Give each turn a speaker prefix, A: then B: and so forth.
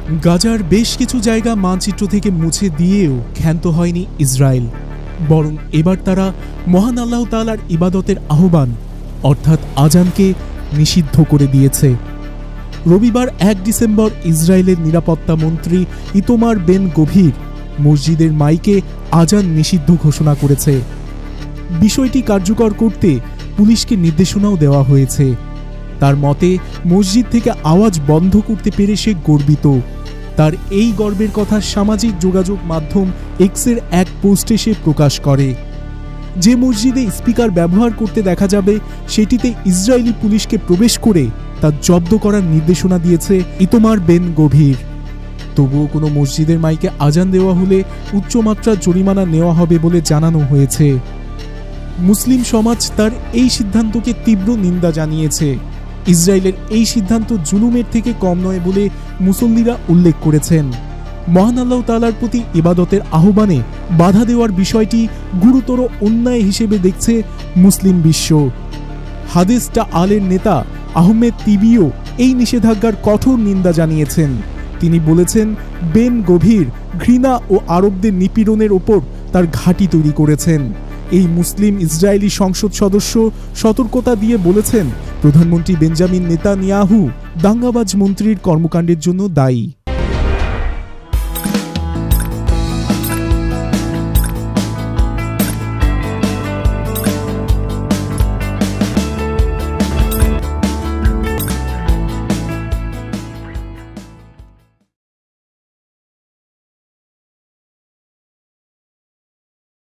A: গাজার বেশ কিছু জায়গা মানচিত্র থেকে মুছে দিয়েও ক্ষান্ত হয়নি ইসরায়েল, বরং এবার তারা মহান আল্লাহ তাআলার ইবাদতের আহ্বান অর্থাৎ আজানকে নিষিদ্ধ করে দিয়েছে। রবিবার 1 ডিসেম্বর ইসরায়েলের নিরাপত্তা মন্ত্রী ইতমার বেন গভির মসজিদের মাইকে আজান নিষিদ্ধ ঘোষণা করেছে। বিষয়টি কার্যকর করতে পুলিশকে নির্দেশনাও দেওয়া হয়েছে। তার মতে, মসজিদ থেকে আওয়াজ বন্ধ করতে পেরে সে গর্বিত। তার এই গর্বের কথা সামাজিক যোগাযোগ মাধ্যম এক্সের এক পোস্টে সে প্রকাশ করে। যে মসজিদে স্পিকার ব্যবহার করতে দেখা যাবে, সেটিতে ইসরায়েলি পুলিশকে প্রবেশ করে তা জব্দ করার নির্দেশনা দিয়েছে ইতমার বেন গভির। তবুও কোনো মসজিদের মাইকে আজান দেওয়া হলে উচ্চমাত্রার জরিমানা নেওয়া হবে বলে জানানো হয়েছে। মুসলিম সমাজ তার এই সিদ্ধান্তকে তীব্র নিন্দা জানিয়েছে। ইসরায়েলের এই সিদ্ধান্ত জুলুমের থেকে কম নয় বলে মুসল্লিরা উল্লেখ করেছেন। মহান আল্লাহ তাআলার প্রতি ইবাদতের আহ্বানে বাধা দেওয়ার বিষয়টি গুরুতর অন্যায় হিসেবে দেখছে মুসলিম বিশ্ব। হাদিসটা আলের নেতা আহমেদ তিবিও এই নিষেধাজ্ঞার কঠোর নিন্দা জানিয়েছেন। তিনি বলেছেন, বেন গভির ঘৃণা ও আরবদের নিপীড়নের ওপর তার ঘাঁটি তৈরি করেছেন। এই মুসলিম ইসরায়েলি সংসদ সদস্য সতর্কতা দিয়ে বলেছেন, প্রধানমন্ত্রী বেঞ্জামিন নেতানিয়াহু দাঙ্গাবাজ মন্ত্রীর কর্মকাণ্ডের জন্য দায়ী।